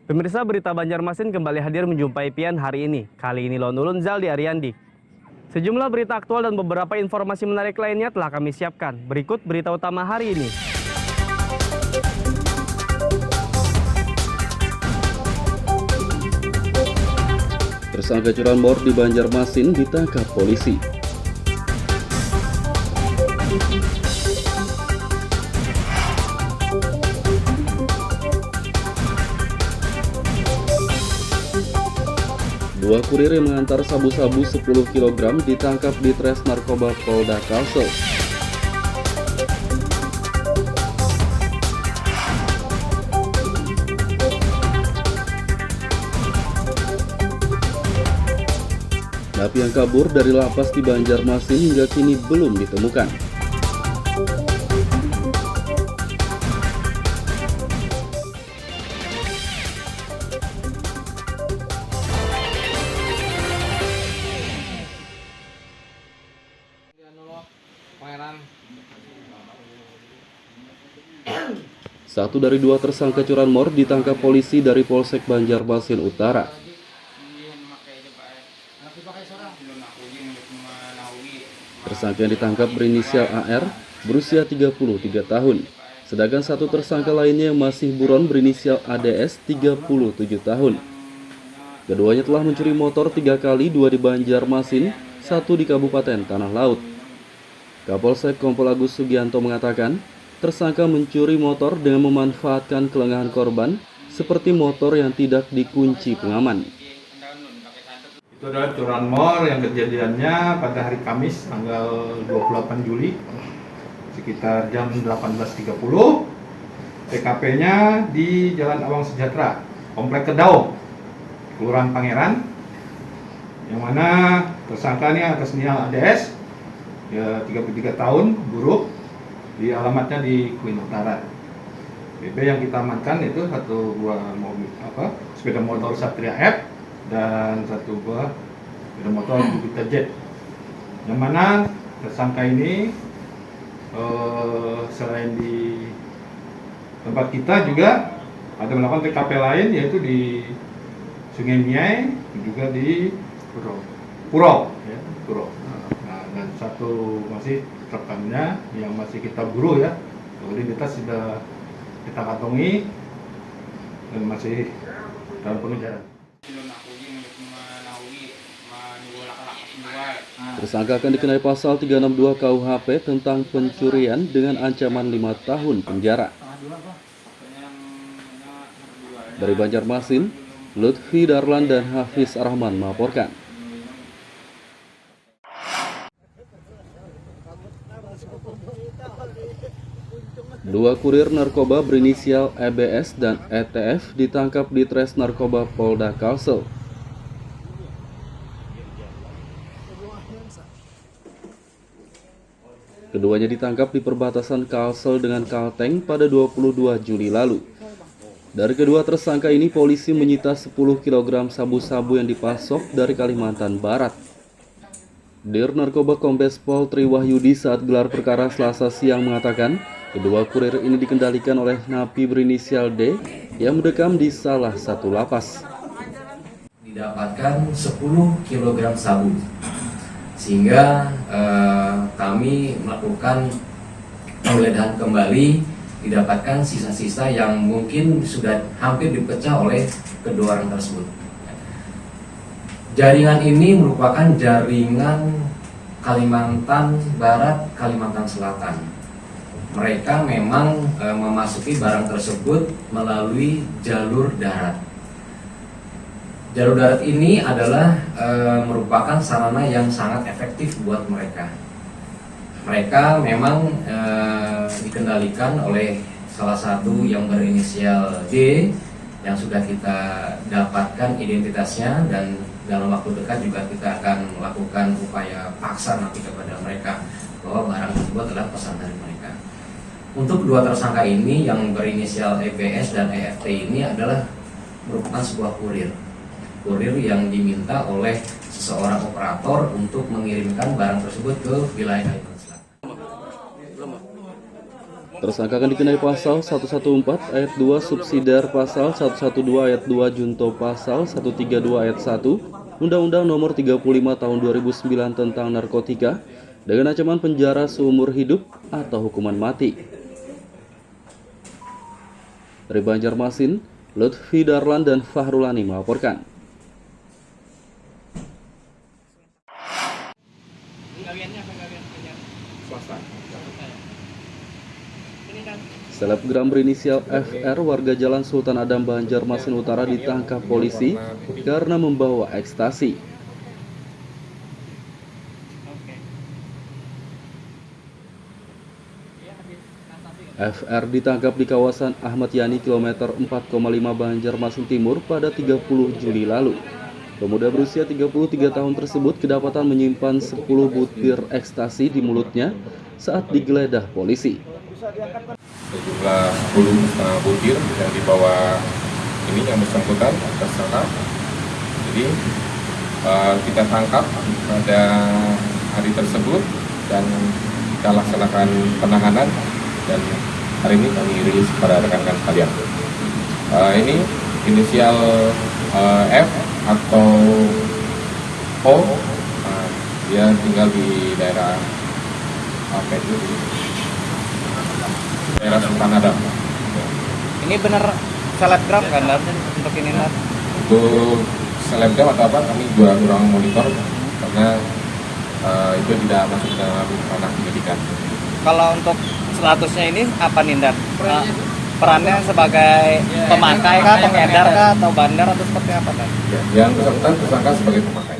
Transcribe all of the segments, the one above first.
Pemirsa, berita Banjarmasin kembali hadir menjumpai Pian hari ini. Kali ini Lone Ulun Zaldi Ariandi. Sejumlah berita aktual dan beberapa informasi menarik lainnya telah kami siapkan. Berikut berita utama hari ini. Tersangka curanmor di Banjarmasin ditangkap polisi. Dua kurir yang mengantar sabu-sabu 10 kg ditangkap di Tres Narkoba Polda Kalsel. Napi yang kabur dari lapas di Banjarmasin hingga kini belum ditemukan. Satu dari dua tersangka curanmor ditangkap polisi dari Polsek Banjarmasin Utara. Tersangka yang ditangkap berinisial AR berusia 33 tahun. Sedangkan satu tersangka lainnya yang masih buron berinisial ADS 37 tahun. Keduanya telah mencuri motor 3 kali, 2 di Banjarmasin, 1 di Kabupaten Tanah Laut. Kapolsek Kompol Agus Sugianto mengatakan, tersangka mencuri motor dengan memanfaatkan kelengahan korban seperti motor yang tidak dikunci pengaman. Itu adalah curanmor yang kejadiannya pada hari Kamis tanggal 28 Juli sekitar jam 18.30. TKP-nya di Jalan Awang Sejahtera, Komplek Kedaung, Kelurahan Pangeran, yang mana tersangka ini atas nama ADS, ya 33 tahun, buruh, di alamatnya di Queen Utara. BB yang kita amankan itu satu buah mobil sepeda motor Satria F dan satu buah sepeda motor Jupiter Jet. Yang mana tersangka ini selain di tempat kita juga ada melakukan TKP lain, yaitu di Sungai Miai, juga di Puro. Nah, dan satu masih rekannya yang masih kita buru ya, identitas sudah kita kantongi dan masih dalam pengejaran. Tersangka akan dikenai pasal 362 KUHP tentang pencurian dengan ancaman 5 tahun penjara. Dari Banjarmasin, Lutfi Darlan dan Hafiz Rahman melaporkan. Dua kurir narkoba berinisial EBS dan ETF ditangkap di Tres Narkoba Polda Kalsel. Keduanya ditangkap di perbatasan Kalsel dengan Kalteng pada 22 Juli lalu. Dari kedua tersangka ini, polisi menyita 10 kg sabu-sabu yang dipasok dari Kalimantan Barat. Dir Narkoba Kombes Pol Tri Wahyudi saat gelar perkara Selasa siang mengatakan, kedua kurir ini dikendalikan oleh napi berinisial D yang mendekam di salah satu lapas. Didapatkan 10 kg sabu, sehingga kami melakukan penggeledahan kembali, didapatkan sisa-sisa yang mungkin sudah hampir dipecah oleh kedua orang tersebut. Jaringan ini merupakan jaringan Kalimantan Barat, Kalimantan Selatan. Mereka memang memasuki barang tersebut melalui jalur darat. Jalur darat ini adalah merupakan sarana yang sangat efektif buat mereka. Mereka memang dikendalikan oleh salah satu yang berinisial D yang sudah kita dapatkan identitasnya, dan dalam waktu dekat juga kita akan melakukan upaya paksa nanti kepada mereka bahwa barang tersebut adalah pesan dari mereka. Untuk kedua tersangka ini yang berinisial EBS dan EFT ini adalah merupakan sebuah kurir yang diminta oleh seseorang operator untuk mengirimkan barang tersebut ke wilayah Kalimantan Selatan. Tersangka akan dikenai pasal 114 ayat 2 subsidiar pasal 112 ayat 2 junto pasal 132 ayat 1 Undang-Undang Nomor 35 Tahun 2009 tentang narkotika dengan ancaman penjara seumur hidup atau hukuman mati. Dari Banjarmasin, Lutfi Darlan dan Fahrulani melaporkan. Selebgram berinisial FR warga Jalan Sultan Adam Banjarmasin Utara ditangkap polisi karena membawa ekstasi. FR ditangkap di kawasan Ahmad Yani kilometer 4,5 Banjarmasin Timur pada 30 Juli lalu. Pemuda berusia 33 tahun tersebut kedapatan menyimpan 10 butir ekstasi di mulutnya saat digeledah polisi. Sejumlah 10,5 butir yang dibawa ini yang bersangkutan atas sana. Jadi kita tangkap pada hari tersebut dan kita laksanakan penahanan dan hari ini kami rilis kepada rekan-rekan sekalian. Ini inisial F atau O, dia tinggal di daerah apa itu? Daerah Sultan Adam. Ini benar selebgram kan untuk ini Nat? Untuk selebgram atau apa kami juga kurang monitor karena itu tidak masuk dalam ranah penyidikan. Kalau untuk statusnya ini apa nih Nat? Perannya sebagai pemakai kah, pengedar kah, atau bandar atau seperti apa Nat? yang bersangkutan tersangka sebagai pemakai.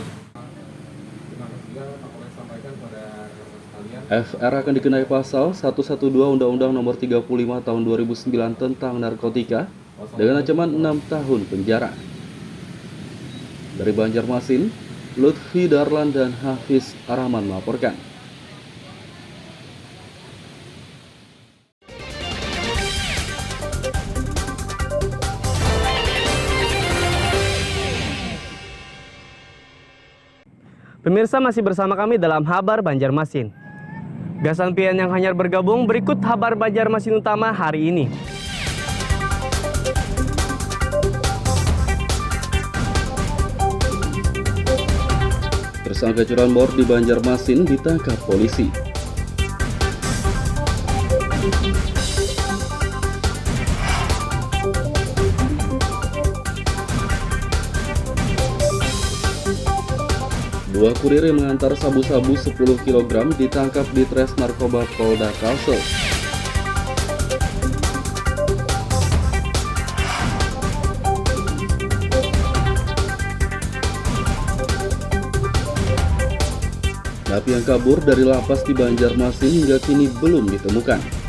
FR akan dikenai pasal 112 Undang-Undang Nomor 35 Tahun 2009 tentang narkotika dengan ancaman 6 tahun penjara. Dari Banjarmasin, Lutfi Darlan dan Hafiz Arahman melaporkan. Pemirsa masih bersama kami dalam Habar Banjarmasin. Gasan pian yang hanyar bergabung, berikut Habar Banjarmasin Utama hari ini. Tersangka curanmor di Banjarmasin ditangkap polisi. Dua kurir yang mengantar sabu-sabu 10 kg ditangkap di Tres Narkoba Polda Kalsel. Napi yang kabur dari lapas di Banjarmasin hingga kini belum ditemukan.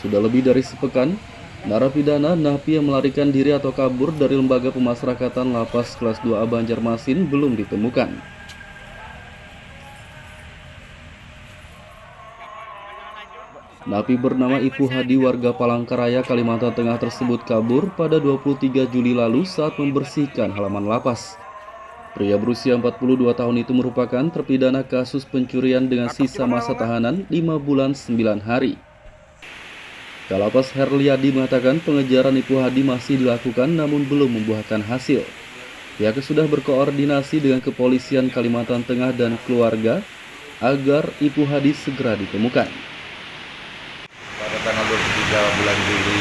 Sudah lebih dari sepekan, narapidana napi yang melarikan diri atau kabur dari lembaga pemasrakatan lapas kelas 2A Banjarmasin belum ditemukan. Napi bernama Ipu Hadi warga Palangkaraya, Kalimantan Tengah tersebut kabur pada 23 Juli lalu saat membersihkan halaman lapas. Pria berusia 42 tahun itu merupakan terpidana kasus pencurian dengan sisa masa tahanan 5 bulan 9 hari. Kalapas Herliadi mengatakan pengejaran Ipu Hadi masih dilakukan namun belum membuahkan hasil. Pihaknya sudah berkoordinasi dengan kepolisian Kalimantan Tengah dan keluarga agar Ipu Hadi segera ditemukan. Pada tanggal 23 bulan Juli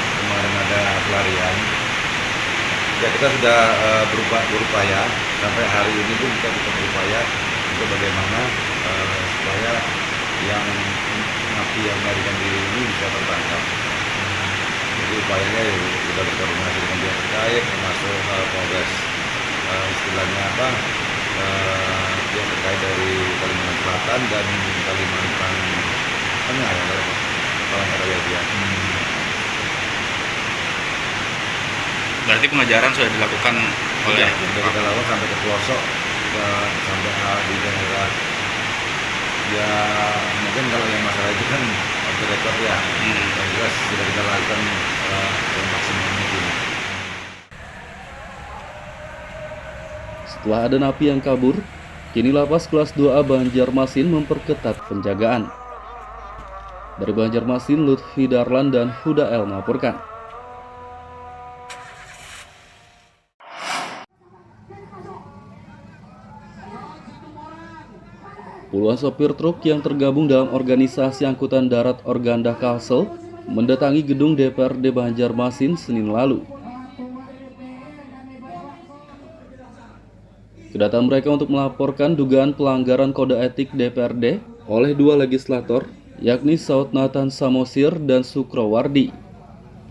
kemarin ada pelarian. Ya kita sudah berupaya sampai hari ini pun kita berupaya untuk bagaimana supaya yang napi yang melarikan diri ini bisa tertangkap. Jadi upayanya ya kita berkoordinasi dengan pihak terkait termasuk Polres istilahnya apa pihak terkait dari Kalimantan Selatan dan Kalimantan Tengah ya Palangkaraya dia. Berarti pengejaran sudah dilakukan oleh sudah kita lakukan sampai ke pelosok sampai di daerah Ya mungkin kalau yang masalah itu kan off the record ya, yang jelas sudah kita lakukan yang maksimal mungkin. Setelah ada napi yang kabur, kini lapas kelas 2A Banjarmasin memperketat penjagaan. Dari Banjarmasin, Lutfi Darlan dan Huda El melaporkan. Puluhan sopir truk yang tergabung dalam organisasi angkutan darat Organda Kalsel mendatangi gedung DPRD Banjarmasin Senin lalu. Kedatangan mereka untuk melaporkan dugaan pelanggaran kode etik DPRD oleh dua legislator, yakni Saud Nathan Samosir dan Sukrowardi.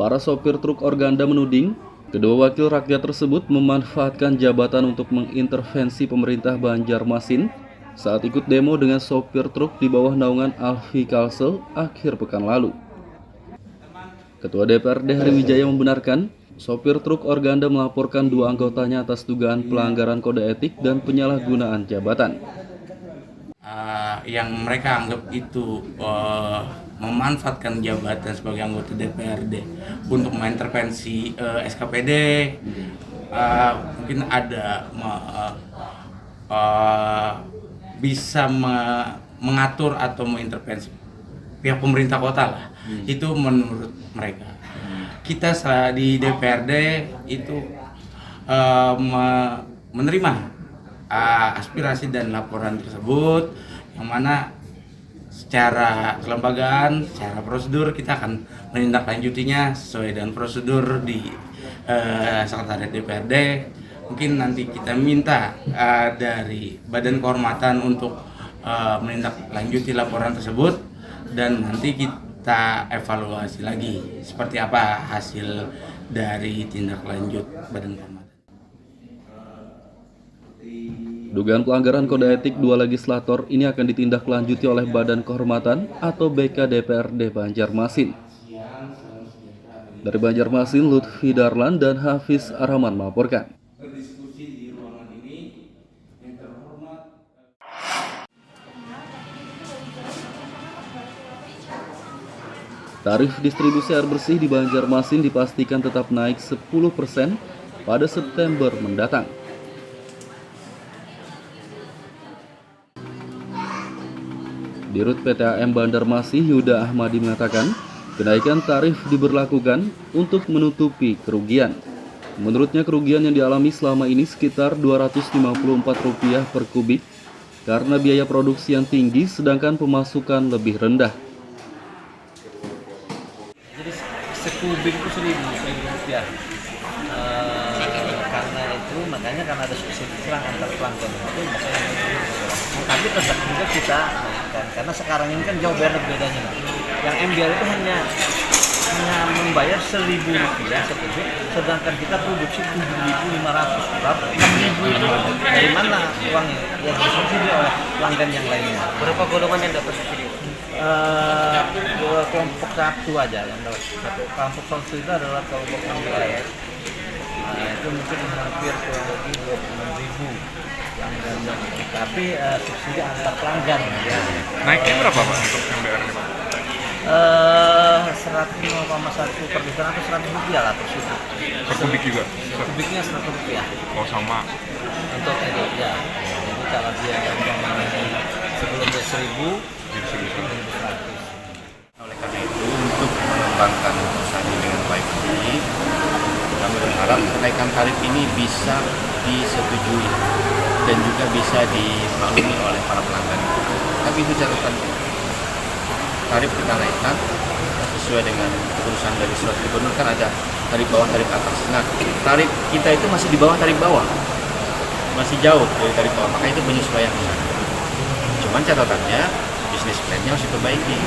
Para sopir truk Organda menuding kedua wakil rakyat tersebut memanfaatkan jabatan untuk mengintervensi pemerintah Banjarmasin saat ikut demo dengan sopir truk di bawah naungan Alfi Kalsel akhir pekan lalu. Ketua DPRD Heri Wijaya membenarkan sopir truk Organda melaporkan dua anggotanya atas dugaan pelanggaran kode etik dan penyalahgunaan jabatan. Yang mereka anggap itu memanfaatkan jabatan sebagai anggota DPRD untuk mengintervensi SKPD, mungkin ada bisa mengatur atau mengintervensi pihak pemerintah kota lah. Itu menurut mereka. Kita di DPRD itu menerima aspirasi dan laporan tersebut, yang mana secara kelembagaan, secara prosedur kita akan menindaklanjutinya sesuai dengan prosedur di Sekretariat DPRD. Mungkin nanti kita minta dari Badan Kehormatan untuk menindaklanjuti laporan tersebut, dan nanti kita evaluasi lagi seperti apa hasil dari tindak lanjut Badan Kehormatan. Dugaan pelanggaran kode etik dua legislator ini akan ditindaklanjuti oleh Badan Kehormatan atau BK DPRD Banjarmasin. Dari Banjarmasin, Lutfi Darlan dan Hafiz Arhaman melaporkan. Tarif distribusi air bersih di Banjarmasin dipastikan tetap naik 10% pada September mendatang. Dirut PTAM Banjarmasin Yuda Ahmadi mengatakan, kenaikan tarif diberlakukan untuk menutupi kerugian. Menurutnya kerugian yang dialami selama ini sekitar Rp254 per kubik karena biaya produksi yang tinggi sedangkan pemasukan lebih rendah. Jadi sekubik itu Rp1.000. Karena itu makanya karena ada subsidi serang antar pelanggan itu makanya tapi tetap juga kita naikkan karena sekarang ini kan jauh banget bedanya. Yang MBR itu hanya membayar Rp1.000 sekubik, sedangkan kita produksi 7.500, berapa 6.000 itu dari mana uangnya? Ya disubsidi oleh pelanggan yang lainnya. Berapa golongan yang dapat subsidi? Kelompok satu aja yang dapat satu. Kelompok satu itu adalah kelompok MBR. Itu mungkin hampir kurang lebih 26.000 yang tapi subsidi antar pelanggan ya. Naiknya berapa Pak untuk MBR ini Pak? 100,1 per liter atau Rp100 lah per kubik. Per kubik juga? Kubiknya Rp100. Oh sama? Untuk itu ya. Jadi kalau dia sebelumnya 1.000 Jadi 1.100. Oleh karena itu untuk mengembangkan perusahaan ini dengan baik ini, kami berharap kenaikan tarif ini bisa disetujui dan juga bisa dimaklumi oleh para pelanggan. Tapi itu catatan, tarif kita naikkan sesuai dengan keputusan dari surat gubernur, kan ada tarif bawah, tarif atas. Nah, tarif kita itu masih di bawah tarif bawah, masih jauh dari tarif bawah, maka itu penyesuaian. Cuman catatannya, bisnis plan-nya harus diperbaiki.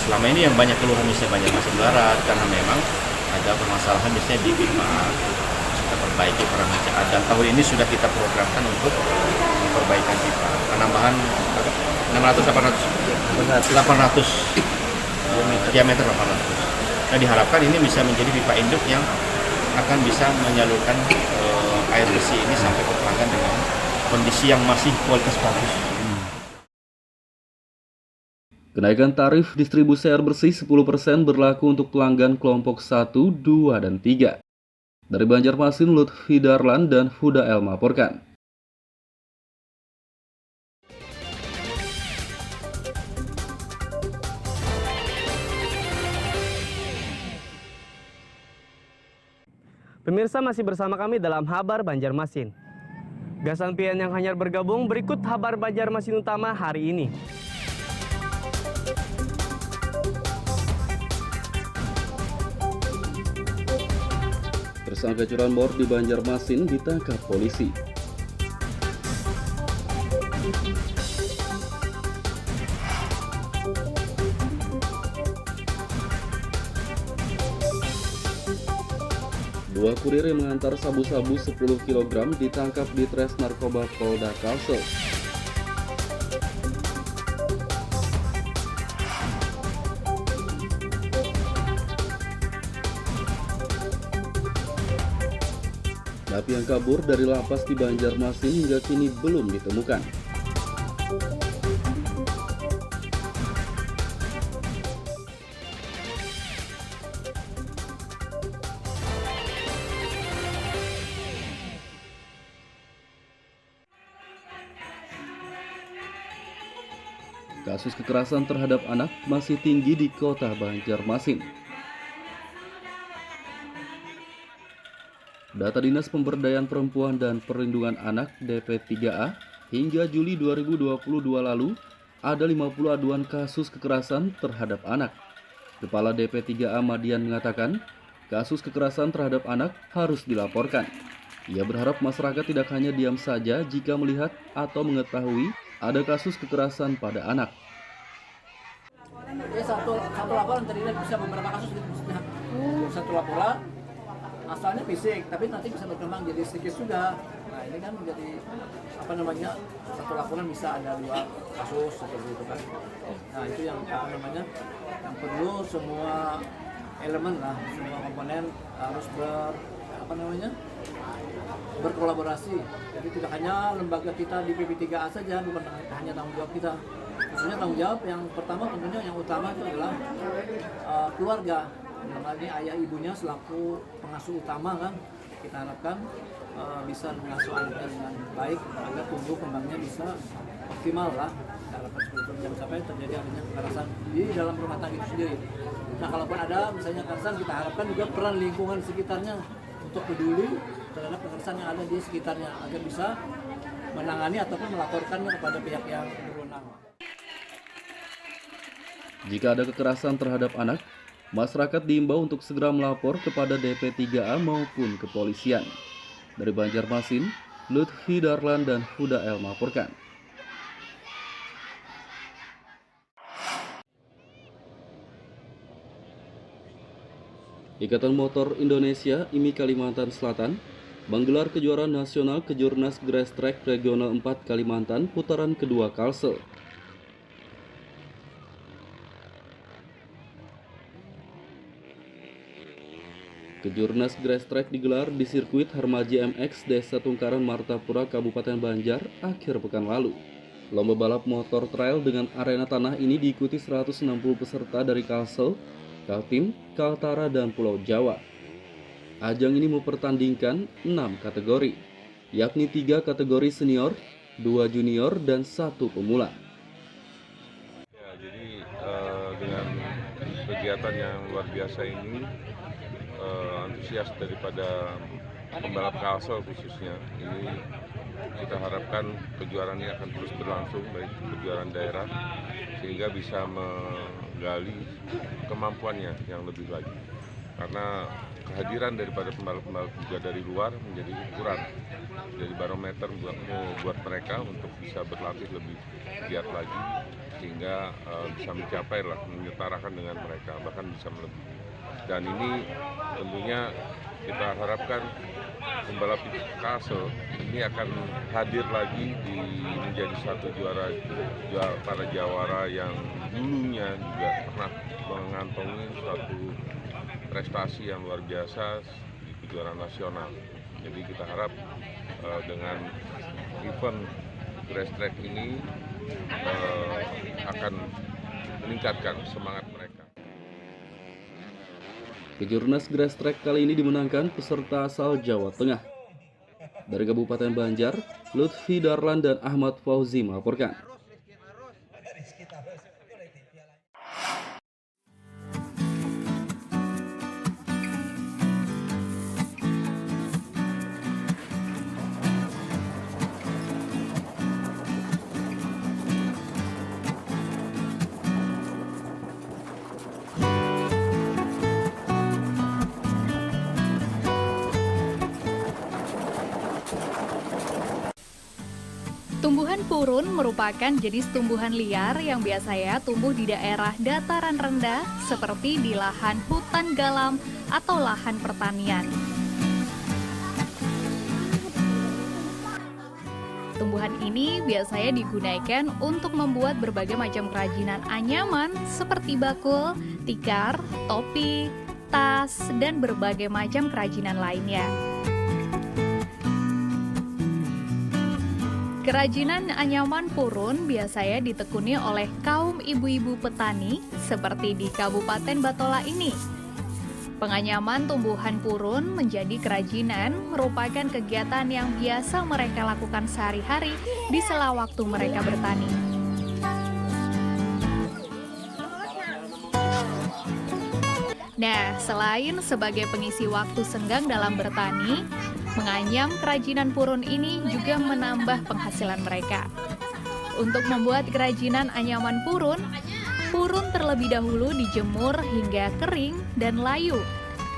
Selama ini yang banyak keluhan misalnya Banjarmasin Barat karena memang ada permasalahan misalnya di pipa, kita perbaiki perancangan, dan tahun ini sudah kita programkan untuk memperbaikan pipa, penambahan 800 diameter 800. Nah, diharapkan ini bisa menjadi pipa induk yang akan bisa menyalurkan air bersih ini sampai ke pelanggan dengan kondisi yang masih kualitas bagus. Kenaikan tarif distribusi air bersih 10% berlaku untuk pelanggan kelompok 1, 2, dan 3. Dari Banjarmasin, Lutfi Darlan dan Huda El melaporkan. Pemirsa masih bersama kami dalam Habar Banjarmasin. Gasan pian yang hanyar bergabung, berikut Habar Banjarmasin utama hari ini. Tersangka curanmor di Banjarmasin ditangkap polisi. Dua kurir yang mengantar sabu-sabu 10 kg ditangkap di Tres Narkoba Polda Kalsel. Napi yang kabur dari lapas di Banjarmasin hingga kini belum ditemukan. Kasus kekerasan terhadap anak masih tinggi di kota Banjarmasin. Data Dinas Pemberdayaan Perempuan dan Perlindungan Anak DP3A hingga Juli 2022 lalu ada 50 aduan kasus kekerasan terhadap anak. Kepala DP3A Madian mengatakan, kasus kekerasan terhadap anak harus dilaporkan. Ia berharap masyarakat tidak hanya diam saja jika melihat atau mengetahui ada kasus kekerasan pada anak. Ya, satu laporan terdiri bisa beberapa kasus gitu maksudnya. Satu laporan asalnya fisik, tapi nanti bisa berkembang jadi psikis juga. Nah ini kan menjadi satu laporan bisa ada 2 kasus seperti itu kan. Nah itu yang yang perlu semua elemen lah, semua komponen harus berkolaborasi. Jadi tidak hanya lembaga kita di PP3A saja, bukan hanya tanggung jawab kita. Khususnya tanggung jawab yang pertama tentunya yang utama itu adalah keluarga. Dalam hal ini ayah ibunya selaku pengasuh utama kan, kita harapkan bisa mengasuh anaknya dengan baik agar tumbuh kembangnya bisa optimal lah. Kita harapkan seperti itu, jangan sampai terjadi adanya kekerasan di dalam rumah tangga itu sendiri. Nah kalaupun ada misalnya kekerasan, kita harapkan juga peran lingkungan sekitarnya untuk peduli terhadap kekerasan yang ada di sekitarnya agar bisa menangani ataupun melaporkannya kepada pihak yang berwenang. Jika ada kekerasan terhadap anak, masyarakat diimbau untuk segera melapor kepada DP3A maupun kepolisian. Dari Banjarmasin, Lutfi Darlan dan Huda El melaporkan. Ikatan Motor Indonesia IMI Kalimantan Selatan menggelar kejuaraan nasional Kejurnas Grass Track Regional 4 Kalimantan putaran kedua Kalsel. Kejurnas Grass Track digelar di sirkuit Harmaji MX Desa Tungkaran Martapura Kabupaten Banjar akhir pekan lalu. Lomba balap motor trail dengan arena tanah ini diikuti 160 peserta dari Kalsel, Kaltim, Kaltara, dan Pulau Jawa. Ajang ini mempertandingkan 6 kategori, yakni 3 kategori senior, 2 junior, dan 1 pemula. Ya, jadi dengan kegiatan yang luar biasa ini, antusias daripada pembalap Kalsel khususnya ini kita harapkan kejuaraan ini akan terus berlangsung baik kejuaraan daerah sehingga bisa menggali kemampuannya yang lebih lagi karena kehadiran daripada pembalap-pembalap juga dari luar menjadi ukuran jadi barometer buat mereka untuk bisa berlatih lebih giat lagi sehingga bisa mencapai lah menyetarakan dengan mereka bahkan bisa melebihi. Dan ini tentunya kita harapkan pembalap Kalsel ini akan hadir lagi menjadi satu juara para jawara yang dulunya juga pernah mengantongi suatu prestasi yang luar biasa di kejuaraan nasional. Jadi kita harap dengan event Grass Track ini akan meningkatkan semangat mereka. Kejurnas Grass Track kali ini dimenangkan peserta asal Jawa Tengah. Dari Kabupaten Banjar, Lutfi Darlan dan Ahmad Fauzi melaporkan. Tumbuhan purun merupakan jenis tumbuhan liar yang biasanya tumbuh di daerah dataran rendah seperti di lahan hutan galam atau lahan pertanian. Tumbuhan ini biasanya digunakan untuk membuat berbagai macam kerajinan anyaman seperti bakul, tikar, topi, tas, dan berbagai macam kerajinan lainnya. Kerajinan anyaman purun biasanya ditekuni oleh kaum ibu-ibu petani seperti di Kabupaten Batola ini. Penganyaman tumbuhan purun menjadi kerajinan merupakan kegiatan yang biasa mereka lakukan sehari-hari di sela waktu mereka bertani. Nah, selain sebagai pengisi waktu senggang dalam bertani, menganyam kerajinan purun ini juga menambah penghasilan mereka. Untuk membuat kerajinan anyaman purun, purun terlebih dahulu dijemur hingga kering dan layu,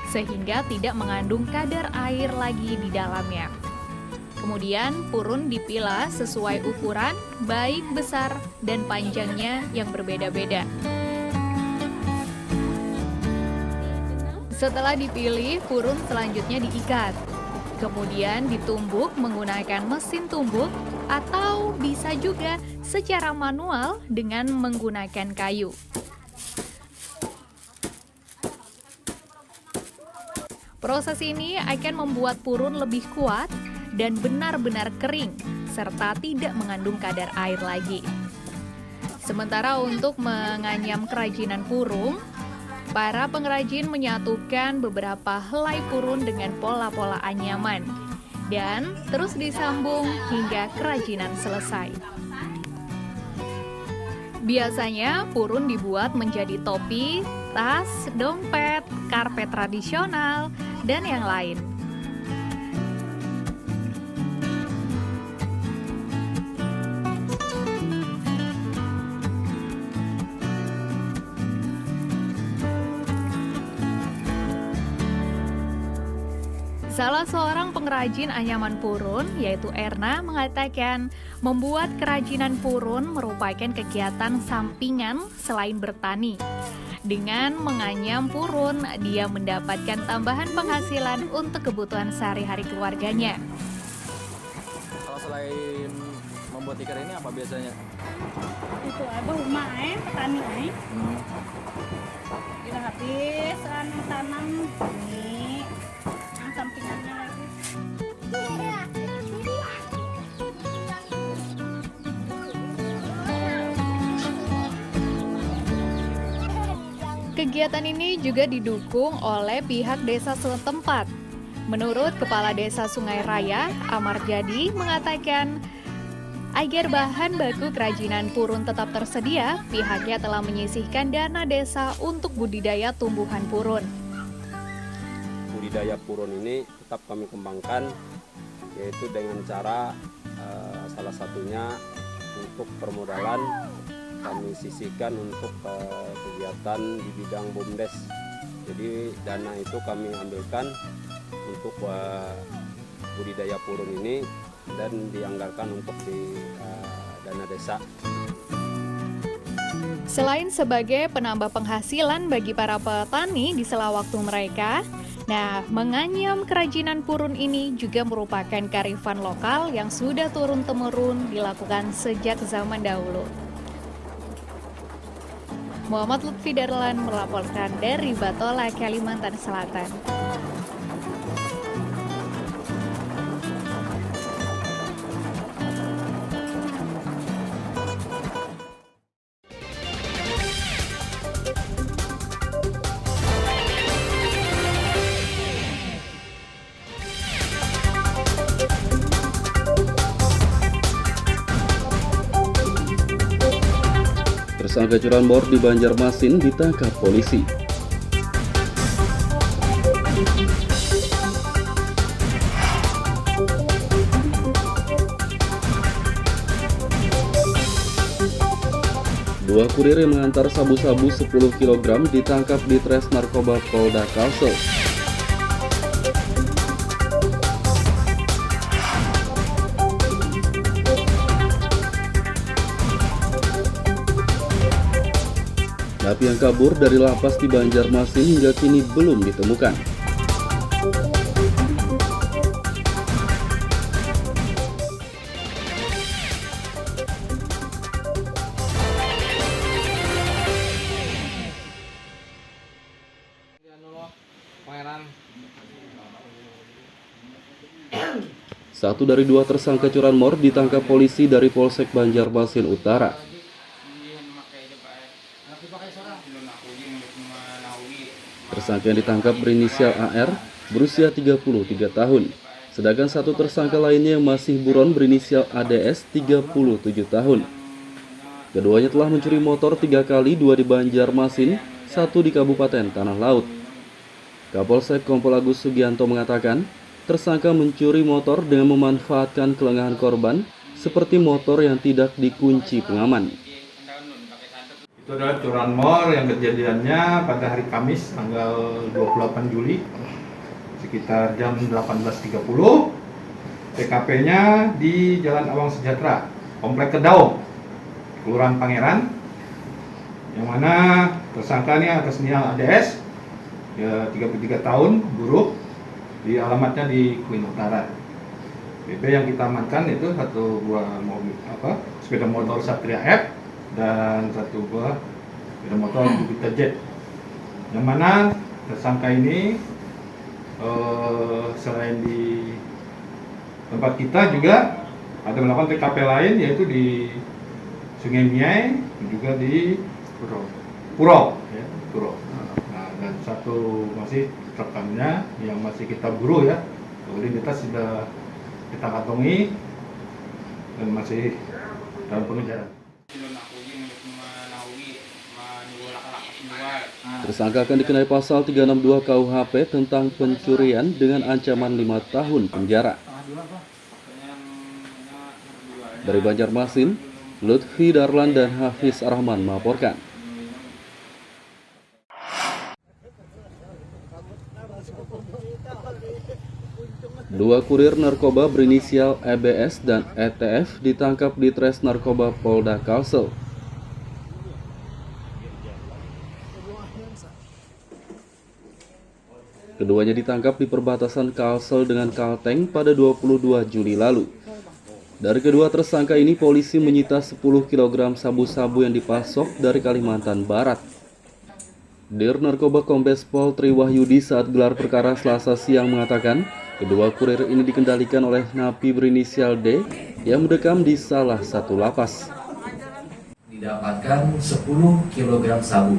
sehingga tidak mengandung kadar air lagi di dalamnya. Kemudian purun dipilah sesuai ukuran, baik besar dan panjangnya yang berbeda-beda. Setelah dipilih, purun selanjutnya diikat. Kemudian ditumbuk menggunakan mesin tumbuk atau bisa juga secara manual dengan menggunakan kayu. Proses ini akan membuat purun lebih kuat dan benar-benar kering serta tidak mengandung kadar air lagi. Sementara untuk menganyam kerajinan purun, para pengrajin menyatukan beberapa helai purun dengan pola-pola anyaman dan terus disambung hingga kerajinan selesai. Biasanya purun dibuat menjadi topi, tas, dompet, karpet tradisional, dan yang lain. Salah seorang pengrajin anyaman purun, yaitu Erna, mengatakan membuat kerajinan purun merupakan kegiatan sampingan selain bertani. Dengan menganyam purun, dia mendapatkan tambahan penghasilan untuk kebutuhan sehari-hari keluarganya. Kalau selain membuat tikar ini apa biasanya? Itu rumah petani kita habis tanam ini yang sampingannya lagi. Kegiatan ini juga didukung oleh pihak desa setempat. Menurut Kepala Desa Sungai Raya, Amar Jadi, mengatakan agar bahan baku kerajinan purun tetap tersedia, pihaknya telah menyisihkan dana desa untuk budidaya tumbuhan purun. Budidaya purun ini tetap kami kembangkan, yaitu dengan cara salah satunya untuk permodalan kami sisihkan untuk kegiatan di bidang BUMDes. Jadi dana itu kami ambilkan untuk budidaya purun ini dan dianggarkan untuk di dana desa. Selain sebagai penambah penghasilan bagi para petani di sela waktu mereka, nah, menganyam kerajinan purun ini juga merupakan kearifan lokal yang sudah turun-temurun dilakukan sejak zaman dahulu. Muhammad Lutfi Darlan melaporkan dari Batola, Kalimantan Selatan. tersangka curanmor di Banjarmasin ditangkap polisi. Dua kurir yang mengantar sabu-sabu 10 kg ditangkap di Tres Narkoba Polda Kalsel. Napi yang kabur dari lapas di Banjarmasin hingga kini belum ditemukan. Satu dari dua tersangka curanmor ditangkap polisi dari Polsek Banjarmasin Utara. Tersangka yang ditangkap berinisial AR, berusia 33 tahun. Sedangkan satu tersangka lainnya yang masih buron berinisial ADS, 37 tahun. Keduanya telah mencuri motor 3 kali, 2 di Banjarmasin, 1 di Kabupaten Tanah Laut. Kapolsek Kompol Agus Sugianto mengatakan, tersangka mencuri motor dengan memanfaatkan kelengahan korban, seperti motor yang tidak dikunci pengaman. Itu adalah curanmor yang kejadiannya pada hari Kamis tanggal 28 Juli sekitar jam 18.30. TKP-nya di Jalan Awang Sejahtera, Komplek Kedaung, Kelurahan Pangeran, yang mana tersangka ini atas nama ADS, ya 33 tahun, buruh, di alamatnya di Kuin Utara. BB yang kita amankan itu satu buah mobil sepeda motor Satria F dan satu buah sepeda motor Jupiter Jet. Yang mana tersangka ini selain di tempat kita juga ada melakukan TKP lain, yaitu di Sungai Miai, juga di Puro. Nah, dan satu masih rekannya yang masih kita buru ya, kemudian kita sudah kita kantongi dan masih dalam pengejaran. Tersangka akan dikenai pasal 362 KUHP tentang pencurian dengan ancaman 5 tahun penjara. Dari Banjarmasin, Lutfi Darlan dan Hafiz Rahman melaporkan. Dua kurir narkoba berinisial EBS dan ETF ditangkap di Tres Narkoba Polda Kalsel. Keduanya ditangkap di perbatasan Kalsel dengan Kalteng pada 22 Juli lalu. Dari kedua tersangka ini, polisi menyita 10 kg sabu-sabu yang dipasok dari Kalimantan Barat. Dir Narkoba Kombes Pol Triwahyudi saat gelar perkara Selasa siang mengatakan, kedua kurir ini dikendalikan oleh napi berinisial D yang mendekam di salah satu lapas. Didapatkan 10 kg sabu,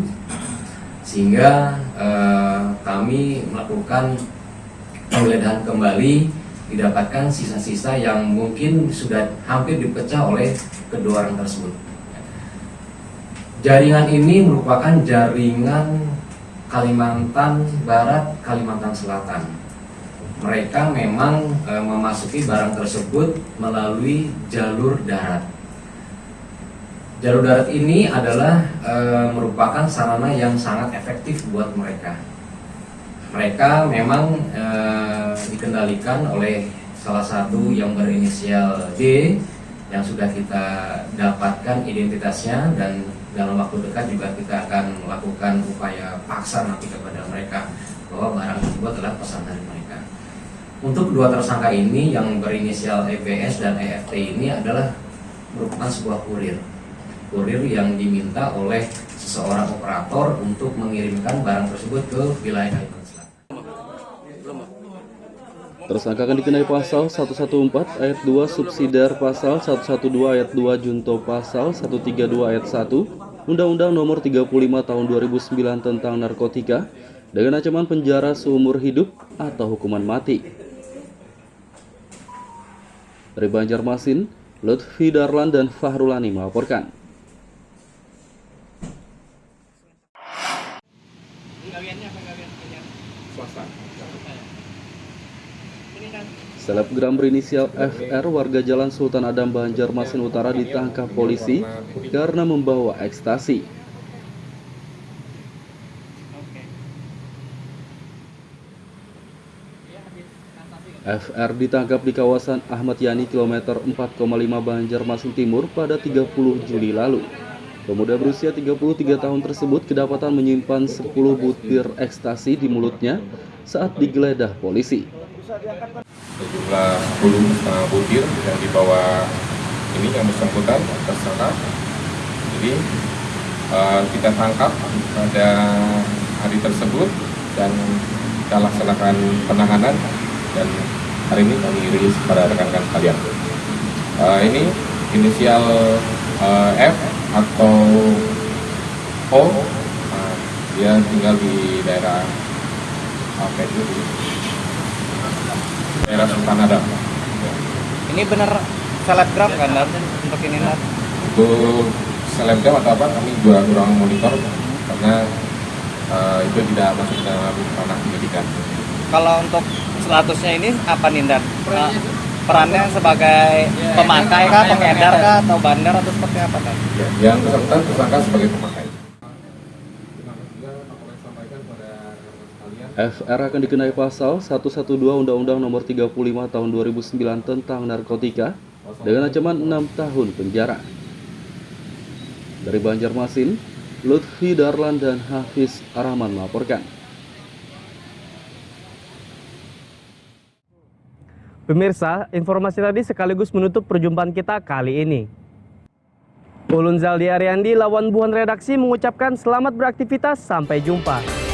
sehingga kami melakukan penggeledahan kembali, didapatkan sisa-sisa yang mungkin sudah hampir dipecah oleh kedua orang tersebut. Jaringan ini merupakan jaringan Kalimantan Barat, Kalimantan Selatan. Mereka memang memasuki barang tersebut melalui jalur darat. Jalur darat ini adalah merupakan sarana yang sangat efektif buat mereka. Mereka memang dikendalikan oleh salah satu yang berinisial D yang sudah kita dapatkan identitasnya, dan dalam waktu dekat juga kita akan melakukan upaya paksa nanti kepada mereka bahwa barang tersebut adalah pesan dari mereka. Untuk kedua tersangka ini yang berinisial EBS dan EFT ini adalah merupakan sebuah kurir yang diminta oleh seseorang operator untuk mengirimkan barang tersebut ke wilayah Kalimantan Selatan. Tersangka akan dikenai pasal 114 ayat 2 subsidiar pasal 112 ayat 2 junto pasal 132 ayat 1 Undang-Undang Nomor 35 Tahun 2009 tentang narkotika dengan ancaman penjara seumur hidup atau hukuman mati. Dari Banjarmasin, Lutfi Darlan dan Fahrulani melaporkan. gram berinisial FR warga Jalan Sultan Adam Banjarmasin Utara ditangkap polisi karena membawa ekstasi. FR ditangkap di kawasan Ahmad Yani kilometer 4,5 Banjarmasin Timur pada 30 Juli lalu. Pemuda berusia 33 tahun tersebut kedapatan menyimpan 10 butir ekstasi di mulutnya saat digeledah polisi. Sejumlah 10 butir yang dibawa ini yang bersangkutan tersangka. Jadi kita tangkap pada hari tersebut dan kita laksanakan penahanan dan hari ini kami rilis pada rekan-rekan sekalian. Ini inisial F atau O, dia tinggal di daerah apa itu? Daerah Sultan Adam. Ini benar selebgram kan Nat? Untuk ini Nat? Untuk selebgram atau apa kami juga kurang monitor karena itu tidak masuk dalam ranah penyidikan. Kalau untuk statusnya ini apa nih Dan? Perannya sebagai pemakai kah, pengedar kah, atau bandar atau seperti apa kan? Yang bersangkutan tersangka sebagai pemakai. FR akan dikenai pasal 112 Undang-Undang Nomor 35 Tahun 2009 tentang narkotika dengan ancaman 6 tahun penjara. Dari Banjarmasin, Lutfi Darlan dan Hafiz Arahman melaporkan. Pemirsa, informasi tadi sekaligus menutup perjumpaan kita kali ini. Ulun Zaldi Ariandi, lawan buhan redaksi mengucapkan selamat beraktivitas, sampai jumpa.